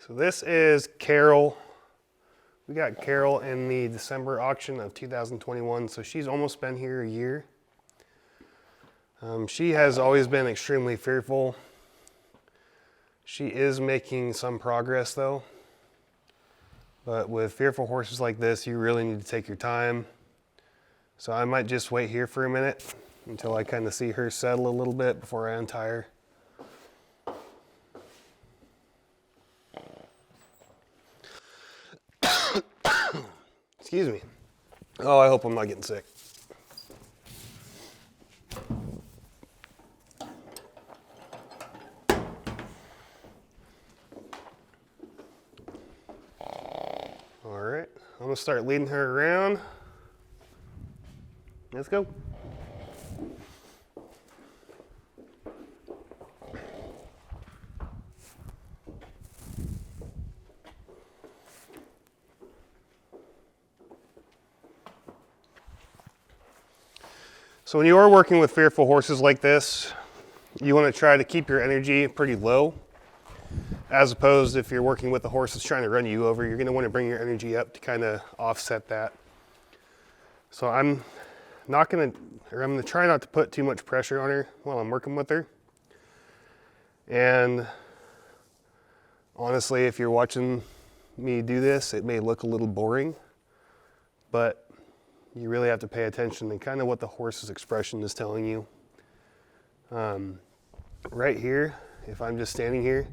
So this is Carol. We got Carol in the December auction of 2021, so she's almost been here a year. She has always been extremely fearful. She is making some progress though. But with fearful horses like this, you really need to take your time. So I might just wait here for a minute until I kind of see her settle a little bit before I untie her. Excuse me. Oh, I hope I'm not getting sick. All right, I'm gonna start leading her around. Let's go. So when you are working with fearful horses like this, you want to try to keep your energy pretty low, as opposed if you're working with a horse that's trying to run you over, you're going to want to bring your energy up to kind of offset that. So I'm going to try not to put too much pressure on her while I'm working with her. And honestly, if you're watching me do this, it may look a little boring, but you really have to pay attention to kind of what the horse's expression is telling you. Right here, if I'm just standing here,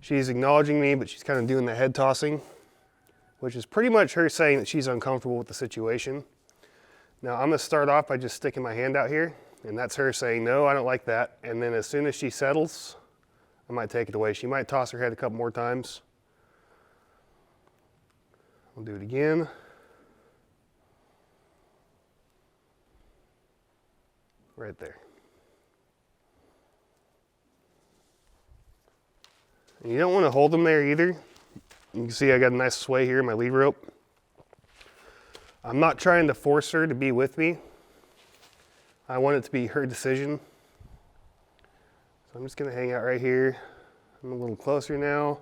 she's acknowledging me, but she's kind of doing the head tossing, which is pretty much her saying that she's uncomfortable with the situation. Now I'm gonna start off by just sticking my hand out here, and that's her saying, no, I don't like that. And then as soon as she settles, I might take it away. She might toss her head a couple more times. We'll do it again. Right there. And you don't want to hold them there either. You can see I got a nice sway here in my lead rope. I'm not trying to force her to be with me. I want it to be her decision. So I'm just going to hang out right here. I'm a little closer now.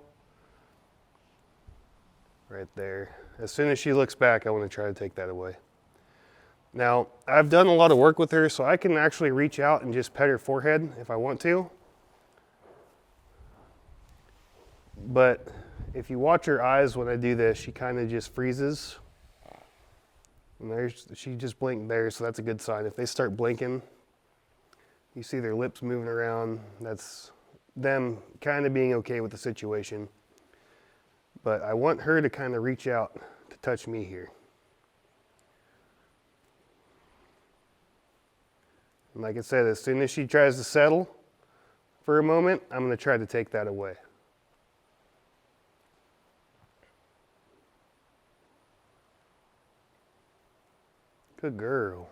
Right there. As soon as she looks back, I want to try to take that away. Now, I've done a lot of work with her, so I can actually reach out and just pet her forehead if I want to. But if you watch her eyes when I do this, she kind of just freezes. And she just blinked there, so that's a good sign. If they start blinking, you see their lips moving around, that's them kind of being okay with the situation. But I want her to kind of reach out to touch me here. And like I said, as soon as she tries to settle for a moment, I'm going to try to take that away. Good girl.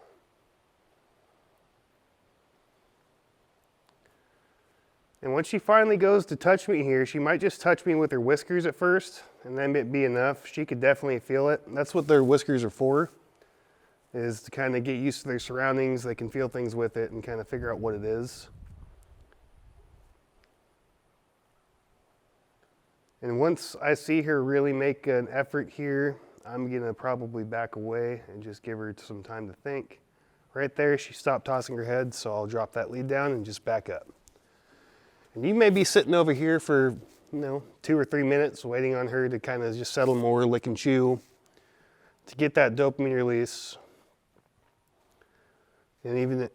And when she finally goes to touch me here, she might just touch me with her whiskers at first, and then it'd be enough. She could definitely feel it. That's what their whiskers are for, is to kind of get used to their surroundings. They can feel things with it and kind of figure out what it is. And once I see her really make an effort here, I'm gonna probably back away and just give her some time to think. Right there, she stopped tossing her head, so I'll drop that lead down and just back up. And you may be sitting over here for, 2 or 3 minutes waiting on her to kind of just settle more, lick and chew, to get that dopamine release. And even,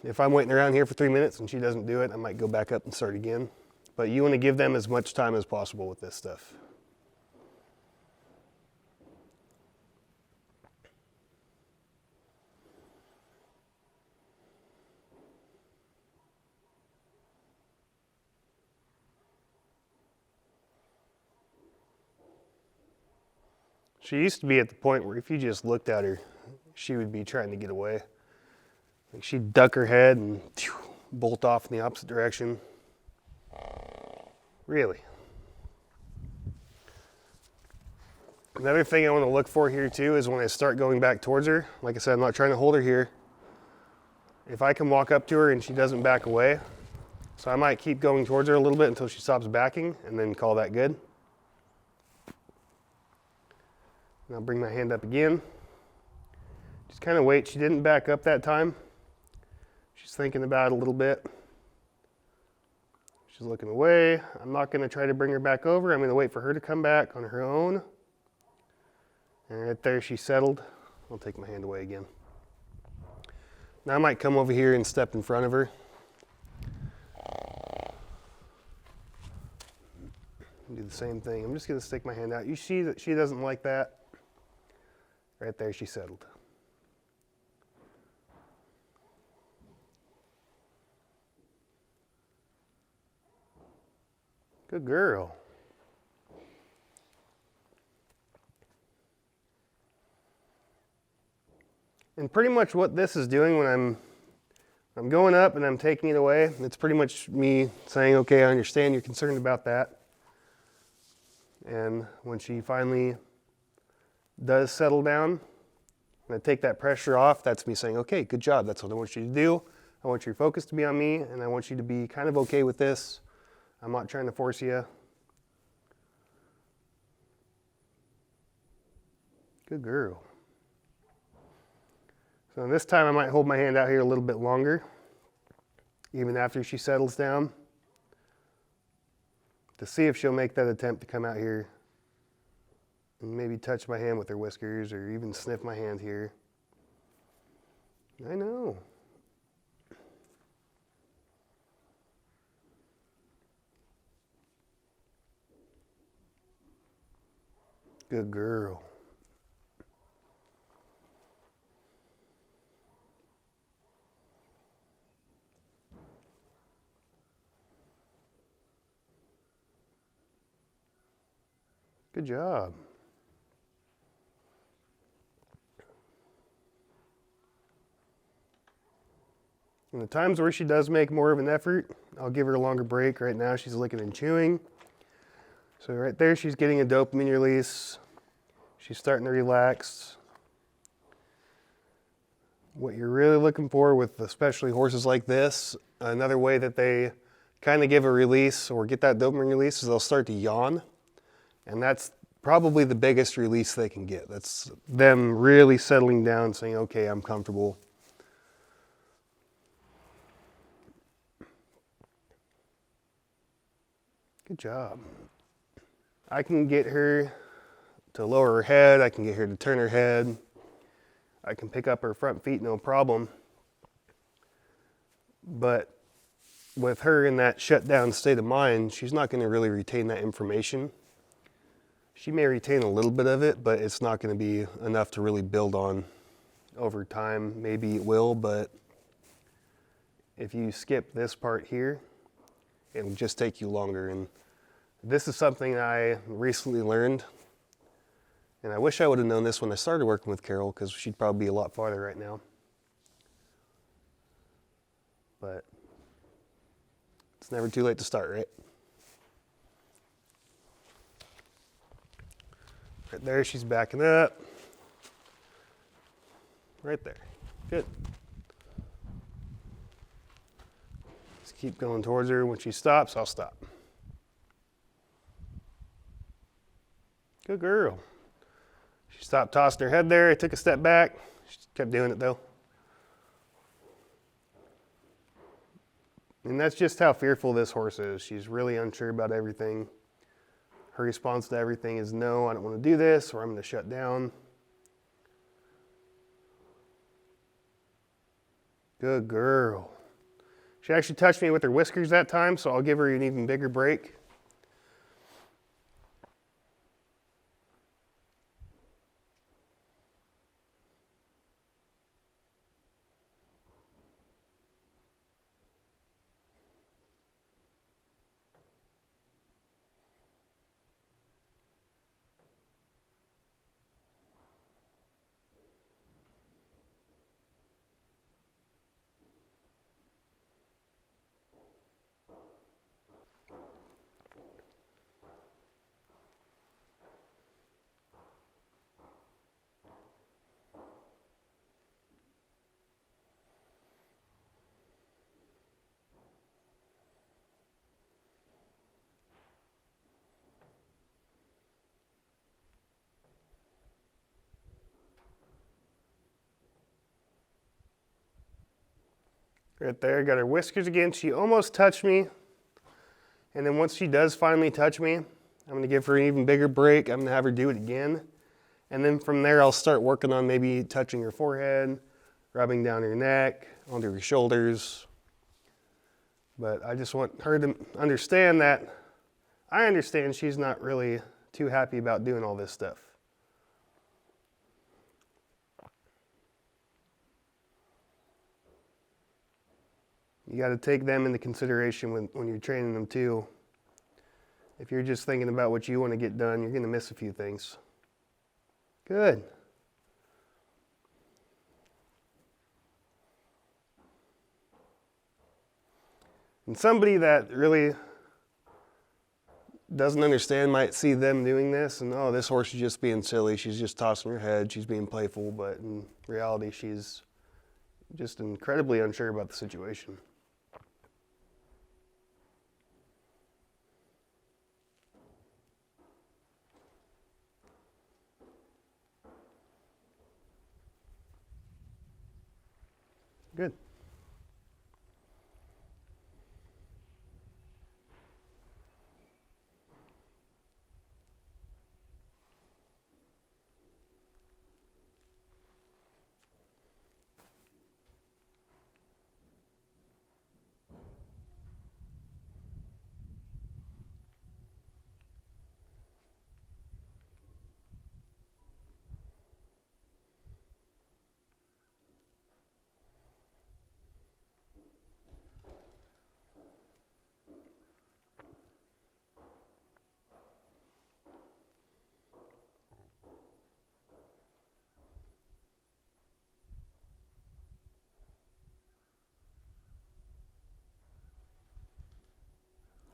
if I'm waiting around here for 3 minutes and she doesn't do it, I might go back up and start again. But you want to give them as much time as possible with this stuff. She used to be at the point where if you just looked at her, she would be trying to get away. Like she'd duck her head and bolt off in the opposite direction. Really. Another thing I want to look for here too is when I start going back towards her. Like I said, I'm not trying to hold her here. If I can walk up to her and she doesn't back away, so I might keep going towards her a little bit until she stops backing and then call that good. And I'll bring my hand up again. Just kind of wait. She didn't back up that time. She's thinking about it a little bit. She's looking away. I'm not going to try to bring her back over. I'm going to wait for her to come back on her own. And right there, she settled. I'll take my hand away again. Now I might come over here and step in front of her. Do the same thing. I'm just going to stick my hand out. You see that she doesn't like that. Right there, she settled. Good girl. And pretty much what this is doing when I'm going up and I'm taking it away, it's pretty much me saying, okay, I understand you're concerned about that. And when she finally does settle down and I take that pressure off, that's me saying, okay, good job. That's what I want you to do. I want your focus to be on me, and I want you to be kind of okay with this. I'm not trying to force you. Good girl. So this time I might hold my hand out here a little bit longer, even after she settles down, to see if she'll make that attempt to come out here and maybe touch my hand with her whiskers or even sniff my hand here. I know. Good girl. Good job. In the times where she does make more of an effort, I'll give her a longer break. Right now she's licking and chewing. So right there she's getting a dopamine release. She's starting to relax. What you're really looking for with especially horses like this, another way that they kind of give a release or get that dopamine release is they'll start to yawn. And that's probably the biggest release they can get. That's them really settling down, saying, okay, I'm comfortable. Good job. I can get her to lower her head. I can get her to turn her head. I can pick up her front feet, no problem. But with her in that shut down state of mind, she's not going to really retain that information. She may retain a little bit of it, but it's not going to be enough to really build on over time. Maybe it will, but if you skip this part here, it'll just take you longer. And this is something I recently learned. And I wish I would have known this when I started working with Carol, because she'd probably be a lot farther right now. But it's never too late to start, right? Right there, she's backing up. Right there. Good. Just keep going towards her. When she stops, I'll stop. Good girl. She stopped tossing her head there. I took a step back. She kept doing it though. And that's just how fearful this horse is. She's really unsure about everything. Her response to everything is no, I don't want to do this, or I'm going to shut down. Good girl. She actually touched me with her whiskers that time, so I'll give her an even bigger break. Right there, got her whiskers again. She almost touched me. And then once she does finally touch me, I'm gonna give her an even bigger break. I'm gonna have her do it again. And then from there, I'll start working on maybe touching her forehead, rubbing down her neck, onto her shoulders. But I just want her to understand that I understand she's not really too happy about doing all this stuff. You got to take them into consideration when you're training them too. If you're just thinking about what you want to get done, you're going to miss a few things. Good. And somebody that really doesn't understand might see them doing this and, oh, this horse is just being silly. She's just tossing her head. She's being playful. But in reality, she's just incredibly unsure about the situation. Good.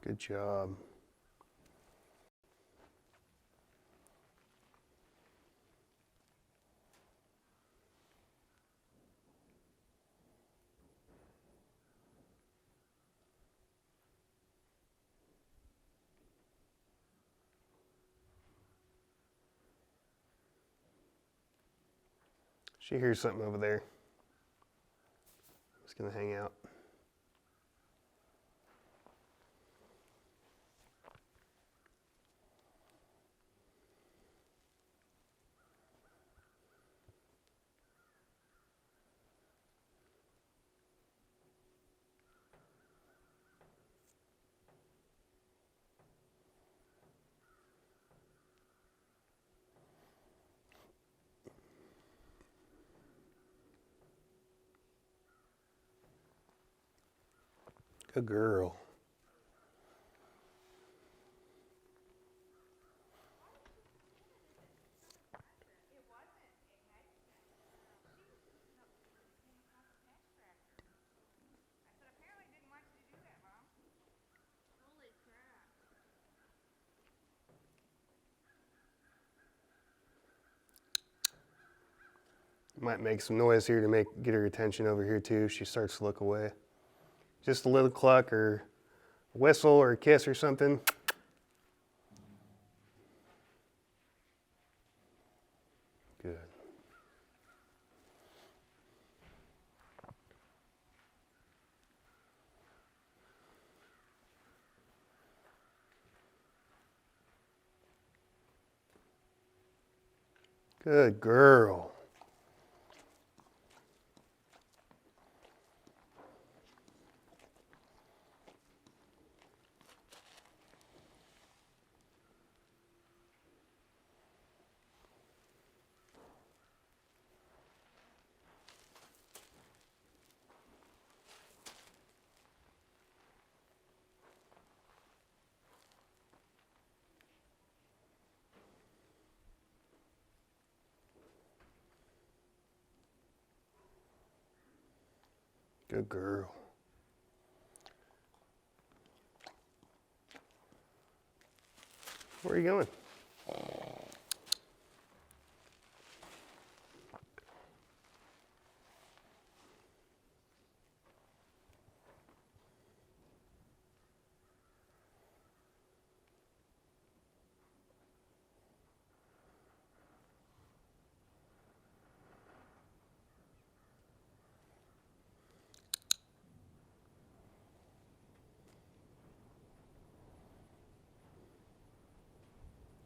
Good job. She hears something over there. It's going to hang out. Good girl. Might make some noise here to get her attention over here too. She starts to look away. Just a little cluck or a whistle or a kiss or something. Good. Good girl. Good girl. Where are you going?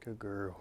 Good girl.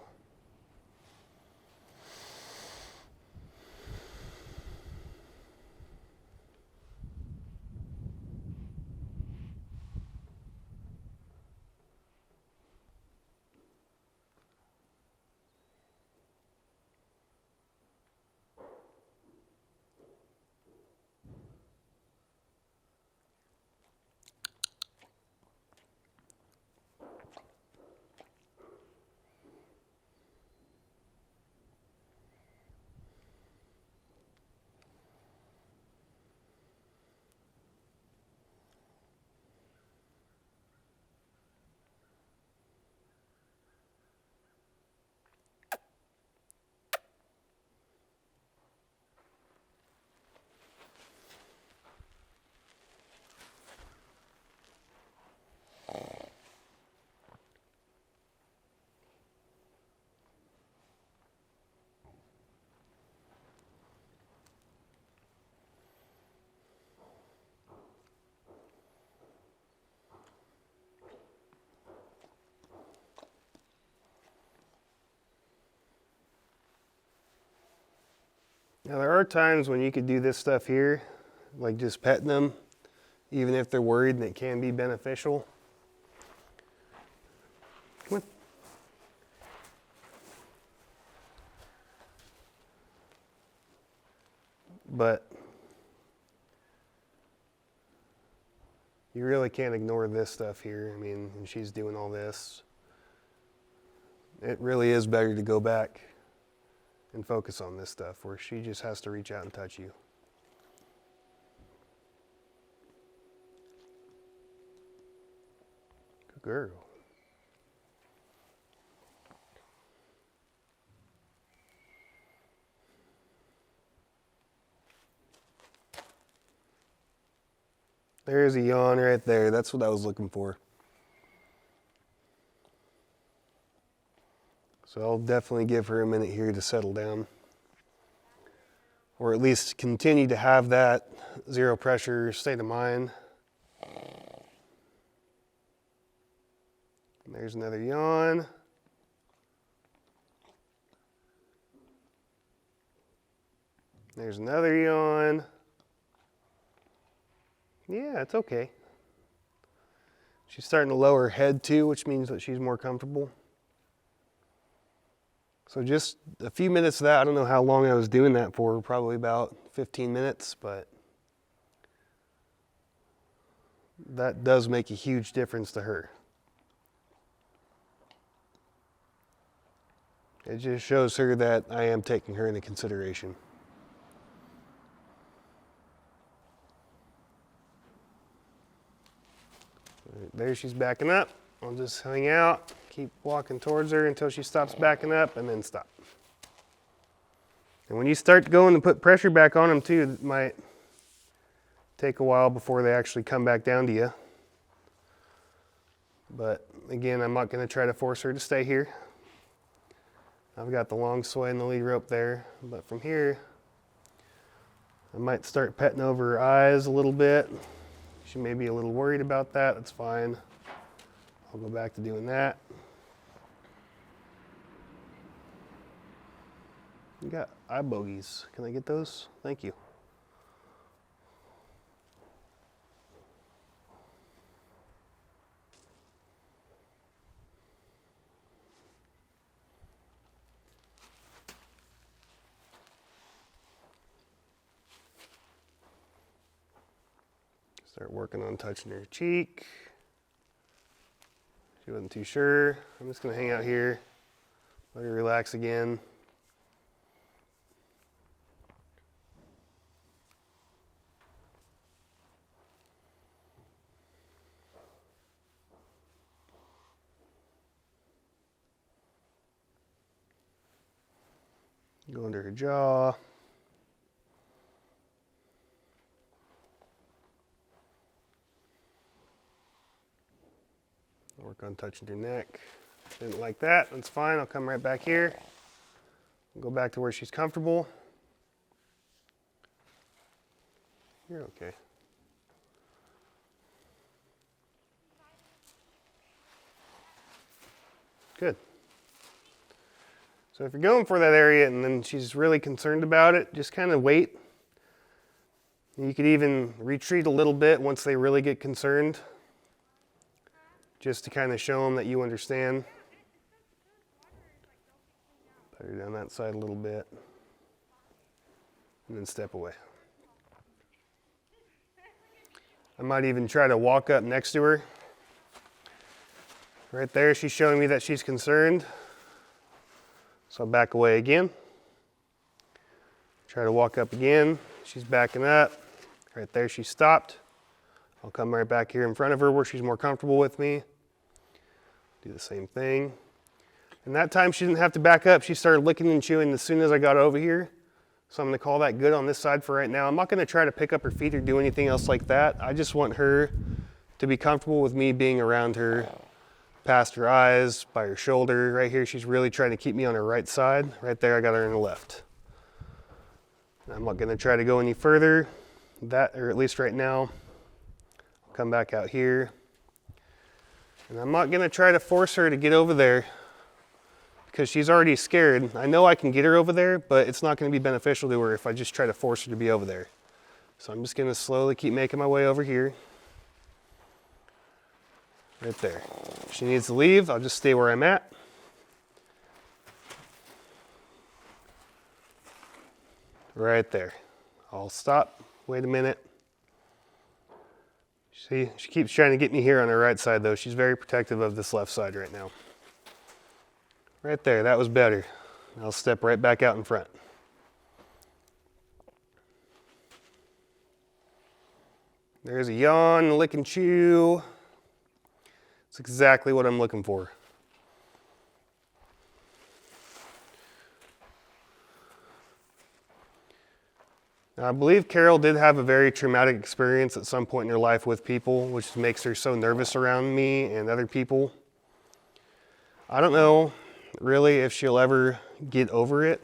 Now there are times when you could do this stuff here, like just petting them, even if they're worried, and it can be beneficial. Come on. But you really can't ignore this stuff here. I mean, when she's doing all this, it really is better to go back and focus on this stuff where she just has to reach out and touch you. Good girl. There's a yawn right there. That's what I was looking for. So I'll definitely give her a minute here to settle down. Or at least continue to have that zero pressure state of mind. There's another yawn. There's another yawn. Yeah, it's okay. She's starting to lower her head too, which means that she's more comfortable. So just a few minutes of that. I don't know how long I was doing that for, probably about 15 minutes, but that does make a huge difference to her. It just shows her that I am taking her into consideration. There she's backing up. I'll just hang out, keep walking towards her until she stops backing up, and then stop. And when you start going to put pressure back on them too, it might take a while before they actually come back down to you. But again, I'm not going to try to force her to stay here. I've got the long sway and the lead rope there, but from here, I might start petting over her eyes a little bit. She may be a little worried about that. That's fine. I'll go back to doing that. You got eye bogeys. Can I get those? Thank you. Start working on touching her cheek. She wasn't too sure. I'm just going to hang out here, let her relax again. Go under her jaw. Work on touching your neck. Didn't like that, that's fine. I'll come right back here. Go back to where she's comfortable. You're okay. Good. So if you're going for that area and then she's really concerned about it, just kind of wait. You could even retreat a little bit once they really get concerned, just to kind of show them that you understand. Put her down that side a little bit, and then step away. I might even try to walk up next to her. Right there, she's showing me that she's concerned. So I'll back away again. Try to walk up again. She's backing up. Right there, she stopped. I'll come right back here in front of her where she's more comfortable with me. Do the same thing. And that time she didn't have to back up. She started licking and chewing as soon as I got over here. So I'm going to call that good on this side for right now. I'm not going to try to pick up her feet or do anything else like that. I just want her to be comfortable with me being around her, past her eyes, by her shoulder. Right here, she's really trying to keep me on her right side. Right there, I got her on the left. I'm not going to try to go any further, or at least right now. I'll come back out here. And I'm not going to try to force her to get over there because she's already scared. I know I can get her over there, but it's not going to be beneficial to her if I just try to force her to be over there. So I'm just going to slowly keep making my way over here. Right there. If she needs to leave, I'll just stay where I'm at. Right there. I'll stop. Wait a minute. See, she keeps trying to get me here on her right side though. She's very protective of this left side right now. Right there, that was better. I'll step right back out in front. There's a yawn, lick and chew. It's exactly what I'm looking for. Now, I believe Carol did have a very traumatic experience at some point in her life with people, which makes her so nervous around me and other people. I don't know really if she'll ever get over it,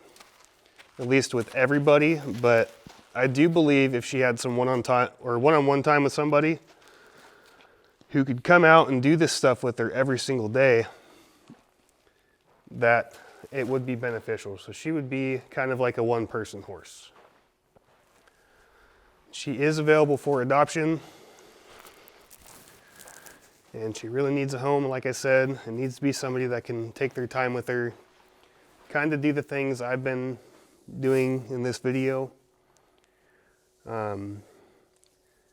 at least with everybody, but I do believe if she had some one-on-one time with somebody who could come out and do this stuff with her every single day, that it would be beneficial. So she would be kind of like a one-person horse. She is available for adoption, and she really needs a home. Like I said, it needs to be somebody that can take their time with her, kind of do the things I've been doing in this video.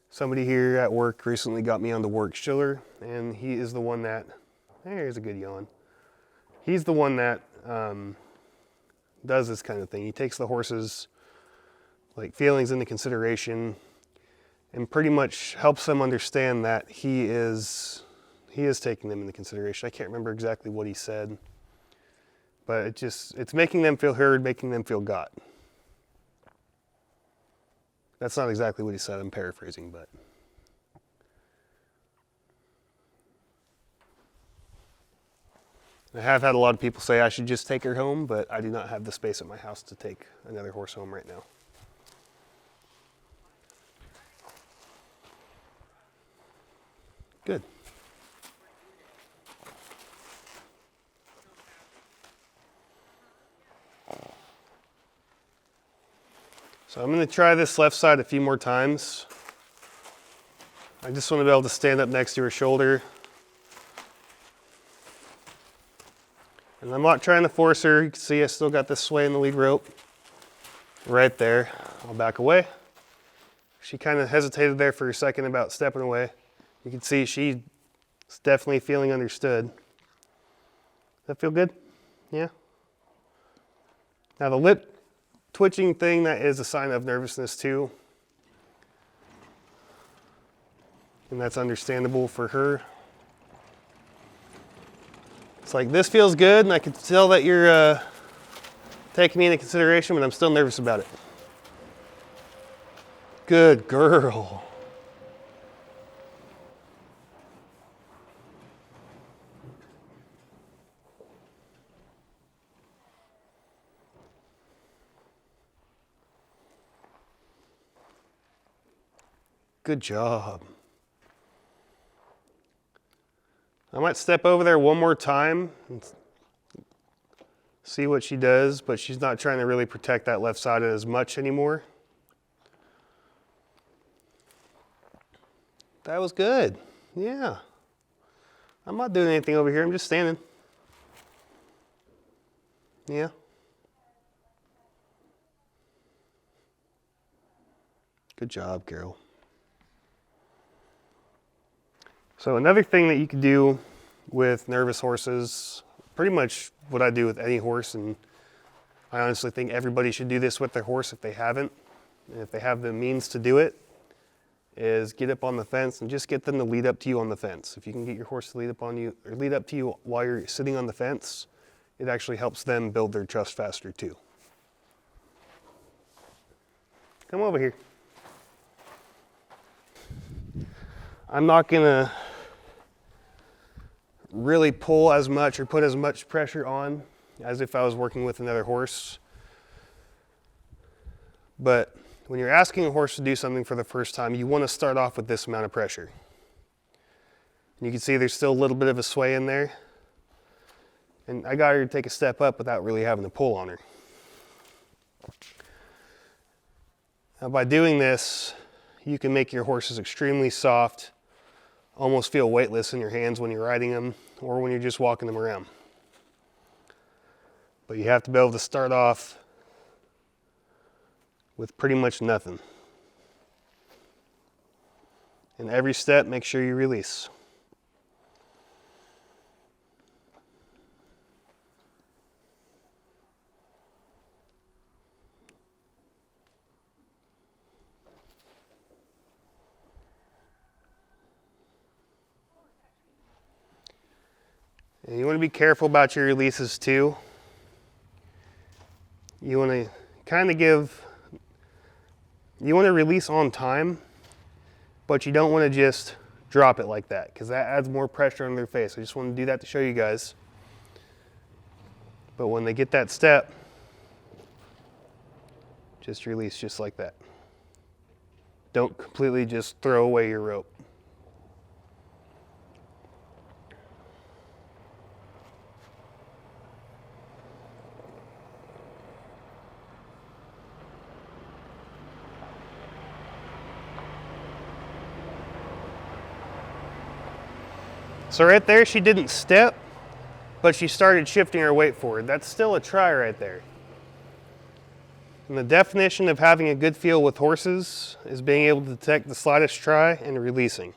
Somebody here at work recently got me on the work chiller, and he is the one that, there's a good yawn. He's the one that does this kind of thing. He takes the horses' feelings into consideration and pretty much helps them understand that he is taking them into consideration. I can't remember exactly what he said, but it's making them feel heard, making them feel got. That's not exactly what he said, I'm paraphrasing, but. I have had a lot of people say I should just take her home, but I do not have the space at my house to take another horse home right now. Good. So I'm going to try this left side a few more times. I just want to be able to stand up next to her shoulder. And I'm not trying to force her. You can see I still got this sway in the lead rope. Right there. I'll back away. She kind of hesitated there for a second about stepping away. You can see she's definitely feeling understood. Does that feel good? Yeah? Now the lip twitching thing, that is a sign of nervousness too. And that's understandable for her. It's like, this feels good, and I can tell that you're taking me into consideration, but I'm still nervous about it. Good girl. Good job. I might step over there one more time. See what she does, but she's not trying to really protect that left side as much anymore. That was good. Yeah. I'm not doing anything over here. I'm just standing. Yeah. Good job, Carol. So another thing that you could do with nervous horses, pretty much what I do with any horse, and I honestly think everybody should do this with their horse if they haven't, and if they have the means to do it, is get up on the fence and just get them to lead up to you on the fence. If you can get your horse to lead up on you, or lead up to you while you're sitting on the fence, it actually helps them build their trust faster too. Come over here. I'm not gonna really pull as much or put as much pressure on as if I was working with another horse. But when you're asking a horse to do something for the first time, you want to start off with this amount of pressure. You can see there's still a little bit of a sway in there. And I got her to take a step up without really having to pull on her. Now by doing this, you can make your horses extremely soft, almost feel weightless in your hands when you're riding them or when you're just walking them around. But you have to be able to start off with pretty much nothing. And every step, make sure you release. And you want to be careful about your releases too. You want to kind of you want to release on time, but you don't want to just drop it like that because that adds more pressure on their face. I just want to do that to show you guys. But when they get that step, just release just like that. Don't completely just throw away your rope. So right there, she didn't step, but she started shifting her weight forward. That's still a try right there. And the definition of having a good feel with horses is being able to detect the slightest try and releasing.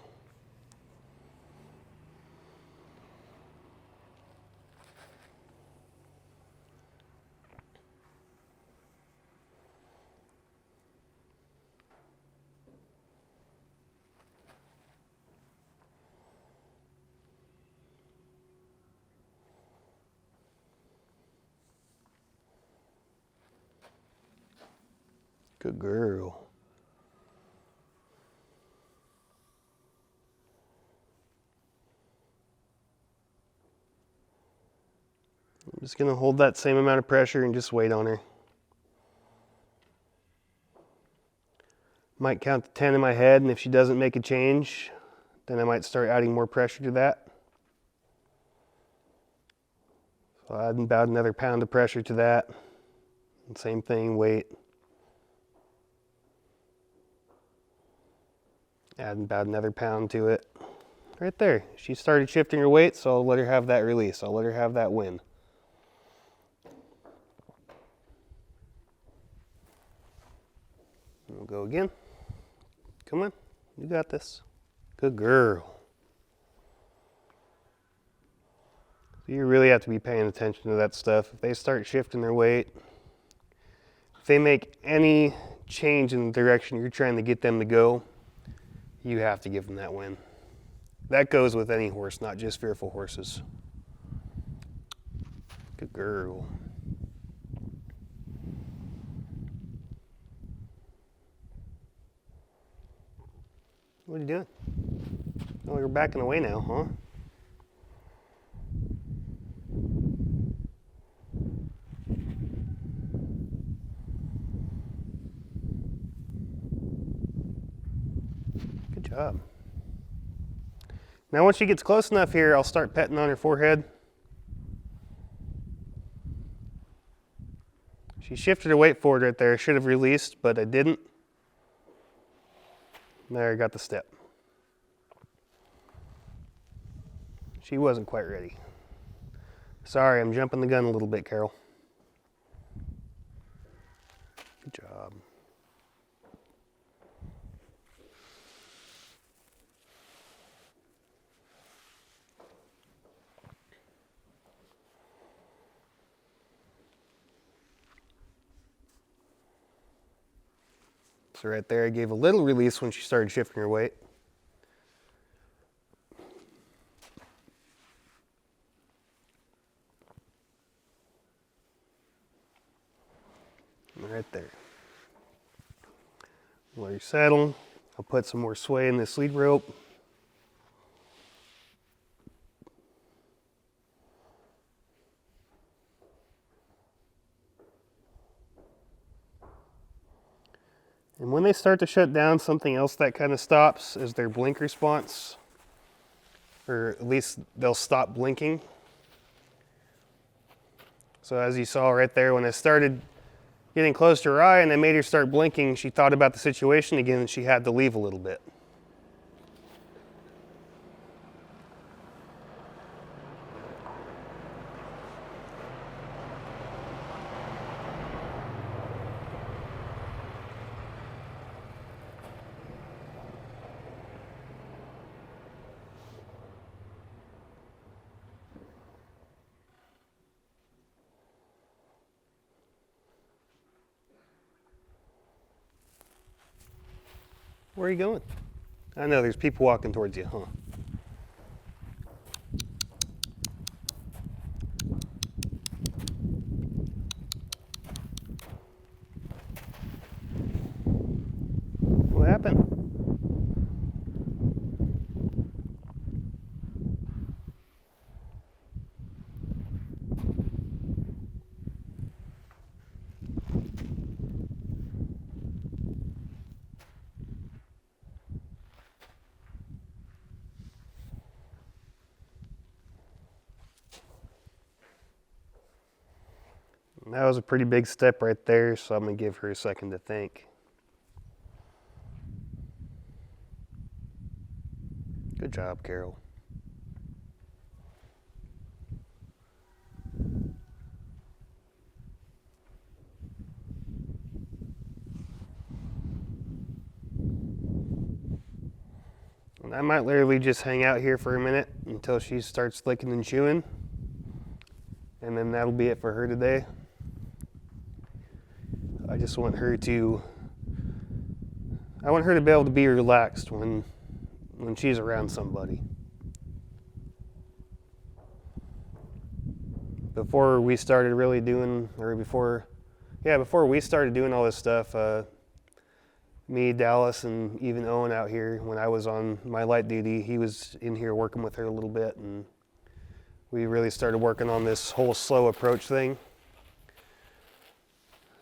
Good girl. I'm just going to hold that same amount of pressure and just wait on her. Might count to 10 in my head, and if she doesn't make a change, then I might start adding more pressure to that. So I'll add about another pound of pressure to that. And same thing, wait. Add about another pound to it. Right there. She started shifting her weight, so I'll let her have that release. I'll let her have that win. We'll go again. Come on. You got this. Good girl. You really have to be paying attention to that stuff. If they start shifting their weight, if they make any change in the direction you're trying to get them to go, you have to give them that win. That goes with any horse, not just fearful horses. Good girl. What are you doing? Oh, you're backing away now, huh? Good job. Now once she gets close enough here, I'll start petting on her forehead. She shifted her weight forward right there. I should have released, but I didn't. There, I got the step. She wasn't quite ready. Sorry, I'm jumping the gun a little bit, Carol. Good job. So right there, I gave a little release when she started shifting her weight. Right there. Let her settle. I'll put some more sway in this lead rope. And when they start to shut down, something else that kind of stops is their blink response. Or at least they'll stop blinking. So as you saw right there, when I started getting close to her eye and I made her start blinking, she thought about the situation again and she had to leave a little bit. Where are you going? I know there's people walking towards you, huh? What happened? That was a pretty big step right there, so I'm going to give her a second to think. Good job, Carol. And I might literally just hang out here for a minute until she starts licking and chewing. And then that'll be it for her today. I just want her to be able to be relaxed when she's around somebody. Before we started really doing, before we started doing all this stuff, me, Dallas, and even Owen out here, when I was on my light duty, he was in here working with her a little bit, and we really started working on this whole slow approach thing.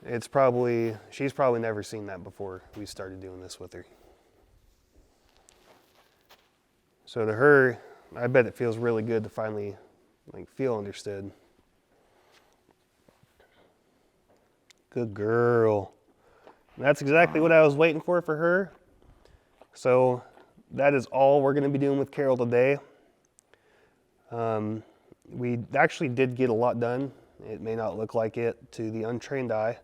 She's probably never seen that before we started doing this with her. So to her, I bet it feels really good to finally feel understood. Good girl. And that's exactly what I was waiting for her. So that is all we're going to be doing with Carol today. We actually did get a lot done. It may not look like it to the untrained eye,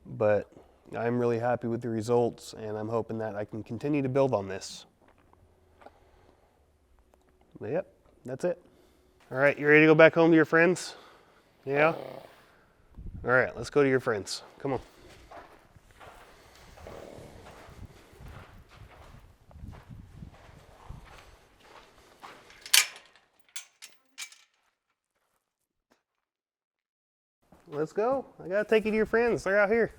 but I'm really happy with the results, and I'm hoping that I can continue to build on this. But yep, that's it. All right, you ready to go back home to your friends? Yeah? All right, let's go to your friends. Come on. Let's go. I gotta take you to your friends. They're out here.